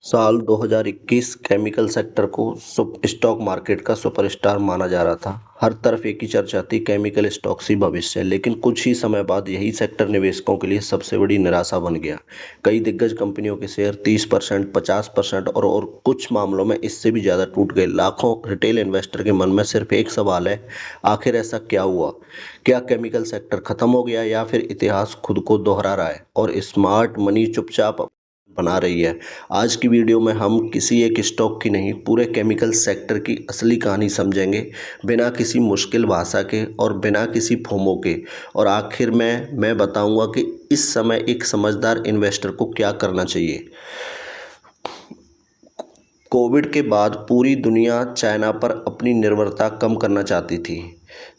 साल 2021 chemical sector को stock market का सुपरस्टार माना जा रहा था। हर तरफ एक ही चर्चा थी, केमिकल स्टॉक्स ही भविष्य है। लेकिन कुछ ही समय बाद यही सेक्टर निवेशकों के लिए सबसे बड़ी निराशा बन गया। कई दिग्गज कंपनियों के शेयर 30%, 50% और कुछ मामलों में इससे भी ज़्यादा टूट गए। लाखों रिटेल इन्वेस्टर के मन में सिर्फ एक सवाल है, आखिर ऐसा क्या हुआ? क्या केमिकल सेक्टर खत्म हो गया या फिर इतिहास खुद को दोहरा रहा है और स्मार्ट मनी चुपचाप बना रही है? आज की वीडियो में हम किसी एक स्टॉक की नहीं, पूरे केमिकल सेक्टर की असली कहानी समझेंगे, बिना किसी मुश्किल भाषा के और बिना किसी फोमो के। और आखिर में मैं बताऊंगा कि इस समय एक समझदार इन्वेस्टर को क्या करना चाहिए। कोविड के बाद पूरी दुनिया चाइना पर अपनी निर्भरता कम करना चाहती थी।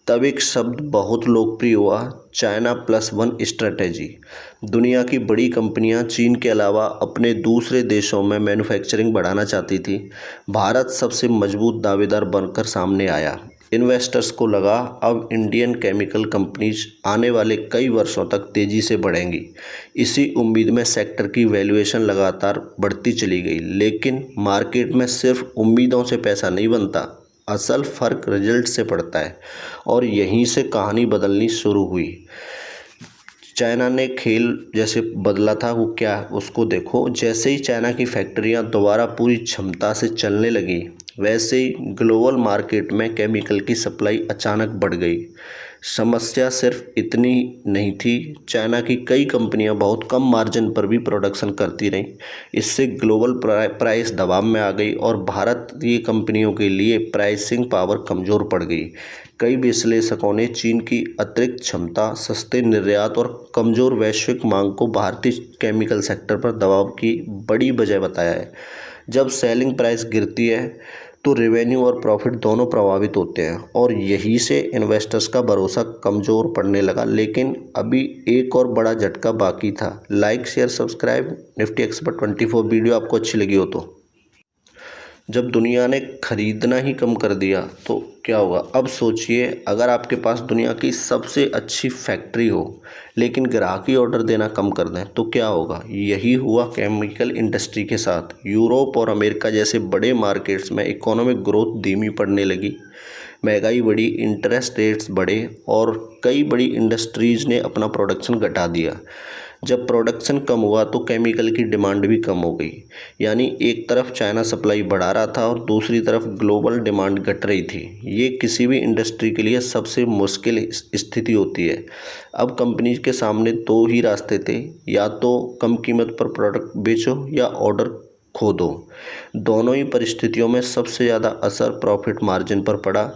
तब एक शब्द बहुत लोकप्रिय हुआ, चाइना प्लस वन स्ट्रेटेजी। दुनिया की बड़ी कंपनियां चीन के अलावा अपने दूसरे देशों में मैन्युफैक्चरिंग बढ़ाना चाहती थी। भारत सबसे मजबूत दावेदार बनकर सामने आया। इन्वेस्टर्स को लगा अब इंडियन केमिकल कंपनीज आने वाले कई वर्षों तक तेज़ी से बढ़ेंगी। इसी उम्मीद में सेक्टर की वैल्यूएशन लगातार बढ़ती चली गई। लेकिन मार्केट में सिर्फ उम्मीदों से पैसा नहीं बनता, असल फ़र्क रिजल्ट से पड़ता है। और यहीं से कहानी बदलनी शुरू हुई। चाइना ने खेल जैसे बदला था, वो क्या उसको देखो। जैसे ही चाइना की फैक्ट्रियां दोबारा पूरी क्षमता से चलने लगी, वैसे ही ग्लोबल मार्केट में केमिकल की सप्लाई अचानक बढ़ गई। समस्या सिर्फ इतनी नहीं थी, चाइना की कई कंपनियां बहुत कम मार्जिन पर भी प्रोडक्शन करती रहीं। इससे ग्लोबल प्राइस दबाव में आ गई और भारतीय कंपनियों के लिए प्राइसिंग पावर कमज़ोर पड़ गई। कई विश्लेषकों ने चीन की अतिरिक्त क्षमता, सस्ते निर्यात और कमज़ोर वैश्विक मांग को भारतीय केमिकल सेक्टर पर दबाव की बड़ी वजह बताया है। जब सेलिंग प्राइस गिरती है तो रेवेन्यू और प्रॉफिट दोनों प्रभावित होते हैं और यहीं से इन्वेस्टर्स का भरोसा कमज़ोर पड़ने लगा। लेकिन अभी एक और बड़ा झटका बाकी था। Like, share, subscribe. Nifty expert 24 video आपको अच्छी लगी हो तो। जब दुनिया ने खरीदना ही कम कर दिया तो क्या होगा? अब सोचिए, अगर आपके पास दुनिया की सबसे अच्छी फैक्ट्री हो लेकिन ग्राहक ही ऑर्डर देना कम कर दें तो क्या होगा? यही हुआ केमिकल इंडस्ट्री के साथ। यूरोप और अमेरिका जैसे बड़े मार्केट्स में इकोनॉमिक ग्रोथ धीमी पड़ने लगी, महंगाई बढ़ी, इंटरेस्ट रेट्स बढ़े और कई बड़ी इंडस्ट्रीज़ ने अपना प्रोडक्शन घटा दिया। जब प्रोडक्शन कम हुआ तो केमिकल की डिमांड भी कम हो गई। यानी एक तरफ चाइना सप्लाई बढ़ा रहा था और दूसरी तरफ ग्लोबल डिमांड घट रही थी। ये किसी भी इंडस्ट्री के लिए सबसे मुश्किल स्थिति होती है। अब कंपनीज के सामने दो ही रास्ते थे, या तो कम कीमत पर प्रोडक्ट बेचो या ऑर्डर खो दो। दोनों ही परिस्थितियों में सबसे ज़्यादा असर प्रॉफिट मार्जिन पर पड़ा।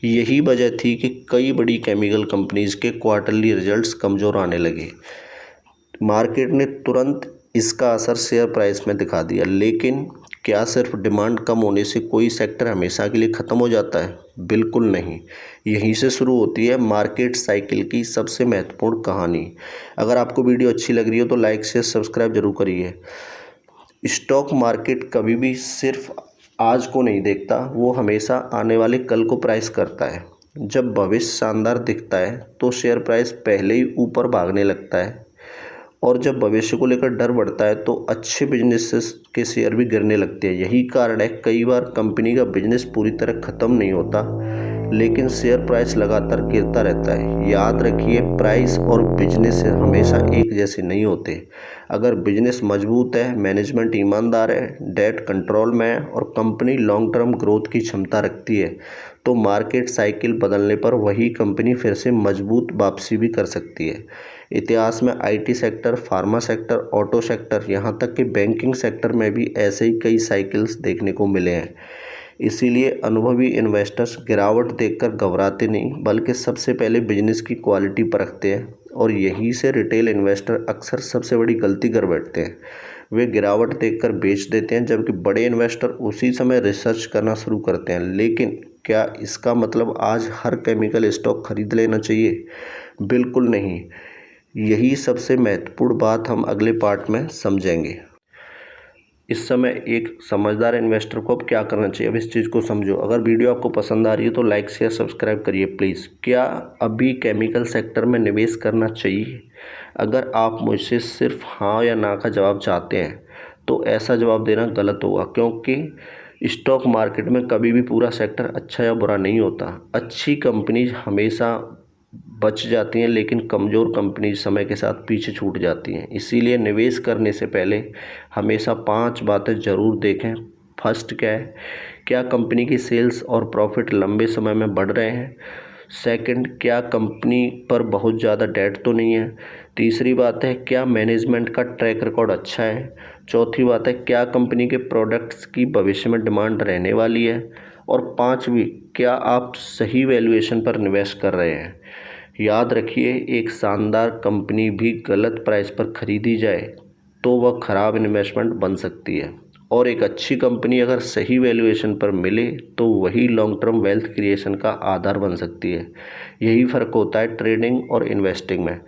यही वजह थी कि कई बड़ी केमिकल कंपनीज के क्वार्टरली रिजल्ट्स कमज़ोर आने लगे। मार्केट ने तुरंत इसका असर शेयर प्राइस में दिखा दिया। लेकिन क्या सिर्फ डिमांड कम होने से कोई सेक्टर हमेशा के लिए ख़त्म हो जाता है? बिल्कुल नहीं। यहीं से शुरू होती है मार्केट साइकिल की सबसे महत्वपूर्ण कहानी। अगर आपको वीडियो अच्छी लग रही हो तो लाइक, शेयर, सब्सक्राइब जरूर करिए। स्टॉक मार्केट कभी भी सिर्फ आज को नहीं देखता, वो हमेशा आने वाले कल को प्राइस करता है। जब भविष्य शानदार दिखता है तो शेयर प्राइस पहले ही ऊपर भागने लगता है और जब भविष्य को लेकर डर बढ़ता है तो अच्छे बिजनेसेस के शेयर भी गिरने लगते हैं। यही कारण है कई बार कंपनी का बिजनेस पूरी तरह ख़त्म नहीं होता लेकिन शेयर प्राइस लगातार गिरता रहता है। याद रखिए, प्राइस और बिजनेस हमेशा एक जैसे नहीं होते। अगर बिजनेस मजबूत है, मैनेजमेंट ईमानदार है, डेट कंट्रोल में है और कंपनी लॉन्ग टर्म ग्रोथ की क्षमता रखती है तो मार्केट साइकिल बदलने पर वही कंपनी फिर से मजबूत वापसी भी कर सकती है। इतिहास में IT sector, pharma sector, auto sector, यहाँ तक कि बैंकिंग सेक्टर में भी ऐसे ही कई साइकिल्स देखने को मिले हैं। इसीलिए अनुभवी इन्वेस्टर्स गिरावट देखकर घबराते नहीं, बल्कि सबसे पहले बिजनेस की क्वालिटी परखते हैं। और यहीं से रिटेल इन्वेस्टर अक्सर सबसे बड़ी गलती कर बैठते हैं। वे गिरावट देखकर बेच देते हैं, जबकि बड़े इन्वेस्टर उसी समय रिसर्च करना शुरू करते हैं। लेकिन क्या इसका मतलब आज हर केमिकल स्टॉक खरीद लेना चाहिए? बिल्कुल नहीं। यही सबसे महत्वपूर्ण बात हम अगले पार्ट में समझेंगे। इस समय एक समझदार इन्वेस्टर को अब क्या करना चाहिए, अब इस चीज़ को समझो। अगर वीडियो आपको पसंद आ रही है तो लाइक, शेयर, सब्सक्राइब करिए प्लीज़। क्या अभी केमिकल सेक्टर में निवेश करना चाहिए? अगर आप मुझसे सिर्फ हाँ या ना का जवाब चाहते हैं तो ऐसा जवाब देना गलत होगा, क्योंकि स्टॉक मार्केट में कभी भी पूरा सेक्टर अच्छा या बुरा नहीं होता। अच्छी कंपनीज हमेशा बच जाती हैं, लेकिन कमज़ोर कंपनीज समय के साथ पीछे छूट जाती हैं। इसीलिए निवेश करने से पहले हमेशा 5 बातें ज़रूर देखें। फर्स्ट क्या है, क्या कंपनी की सेल्स और प्रॉफिट लंबे समय में बढ़ रहे हैं। सेकंड, क्या कंपनी पर बहुत ज़्यादा डेट तो नहीं है। तीसरी बात है, क्या मैनेजमेंट का ट्रैक रिकॉर्ड अच्छा है। चौथी बात है, क्या कंपनी के प्रोडक्ट्स की भविष्य में डिमांड रहने वाली है। और पांचवी, क्या आप सही वैल्यूएशन पर निवेश कर रहे हैं। याद रखिए, एक शानदार कंपनी भी गलत प्राइस पर खरीदी जाए तो वह खराब इन्वेस्टमेंट बन सकती है, और एक अच्छी कंपनी अगर सही वैल्यूएशन पर मिले तो वही लॉन्ग टर्म वेल्थ क्रिएशन का आधार बन सकती है। यही फ़र्क होता है ट्रेडिंग और इन्वेस्टिंग में।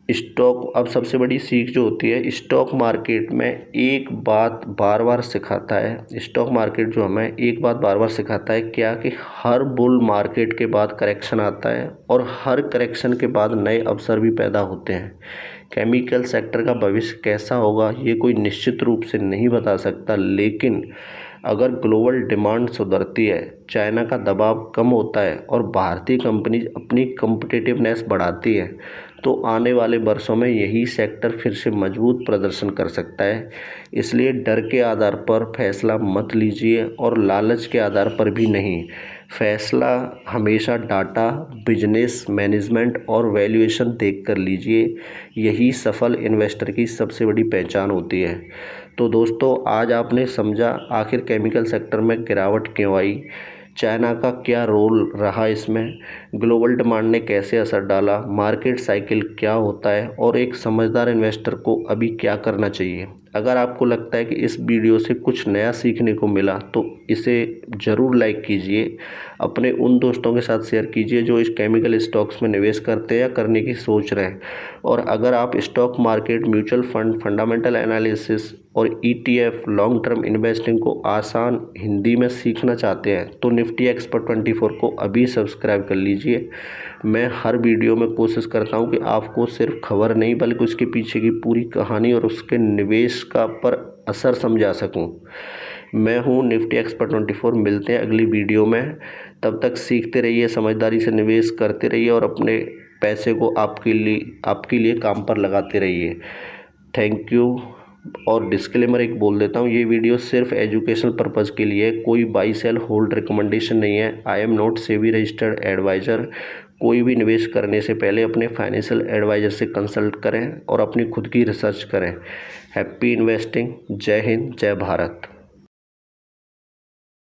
स्टॉक, अब सबसे बड़ी सीख जो होती है, स्टॉक मार्केट में एक बात बार बार सिखाता है, स्टॉक मार्केट जो हमें एक बात बार बार सिखाता है, क्या कि हर बुल मार्केट के बाद करेक्शन आता है और हर करेक्शन के बाद नए अवसर भी पैदा होते हैं। केमिकल सेक्टर का भविष्य कैसा होगा ये कोई निश्चित रूप से नहीं बता सकता, लेकिन अगर ग्लोबल डिमांड सुधरती है, चाइना का दबाव कम होता है और भारतीय कंपनी अपनी कम्पिटिटिवनेस बढ़ाती है, तो आने वाले वर्षों में यही सेक्टर फिर से मजबूत प्रदर्शन कर सकता है। इसलिए डर के आधार पर फैसला मत लीजिए और लालच के आधार पर भी नहीं। फैसला हमेशा डाटा, बिजनेस, मैनेजमेंट और वैल्यूएशन देख कर लीजिए। यही सफल इन्वेस्टर की सबसे बड़ी पहचान होती है। तो दोस्तों, आज आपने समझा आखिर केमिकल सेक्टर में गिरावट क्यों आई, चाइना का क्या रोल रहा इसमें, ग्लोबल डिमांड ने कैसे असर डाला, मार्केट साइकिल क्या होता है और एक समझदार इन्वेस्टर को अभी क्या करना चाहिए। अगर आपको लगता है कि इस वीडियो से कुछ नया सीखने को मिला तो इसे ज़रूर लाइक कीजिए, अपने उन दोस्तों के साथ शेयर कीजिए जो इस केमिकल स्टॉक्स में निवेश करते हैं या करने की सोच रहे हैं। और अगर आप stock market, mutual fund, fundamental analysis और ETF लॉन्ग टर्म इन्वेस्टिंग को आसान हिंदी में सीखना चाहते हैं तो निफ्टी एक्सपर्ट 24 को अभी सब्सक्राइब कर लीजिए। मैं हर वीडियो में कोशिश करता हूं कि आपको सिर्फ खबर नहीं बल्कि उसके पीछे की पूरी कहानी और उसके निवेश का पर असर समझा सकूं। मैं हूं निफ्टी एक्सपर्ट 24। मिलते हैं अगली वीडियो में। तब तक सीखते रहिए, समझदारी से निवेश करते रहिए और अपने पैसे को आपके लिए काम पर लगाते रहिए। Thank you. और डिस्क्लेमर एक बोल देता हूँ, ये वीडियो सिर्फ एजुकेशनल पर्पज़ के लिए, कोई बाई सेल होल्ड रिकमेंडेशन नहीं है। I am not SEBI registered advisor. कोई भी निवेश करने से पहले अपने फाइनेंशियल एडवाइज़र से कंसल्ट करें और अपनी खुद की रिसर्च करें। Happy investing. जय हिंद, जय भारत।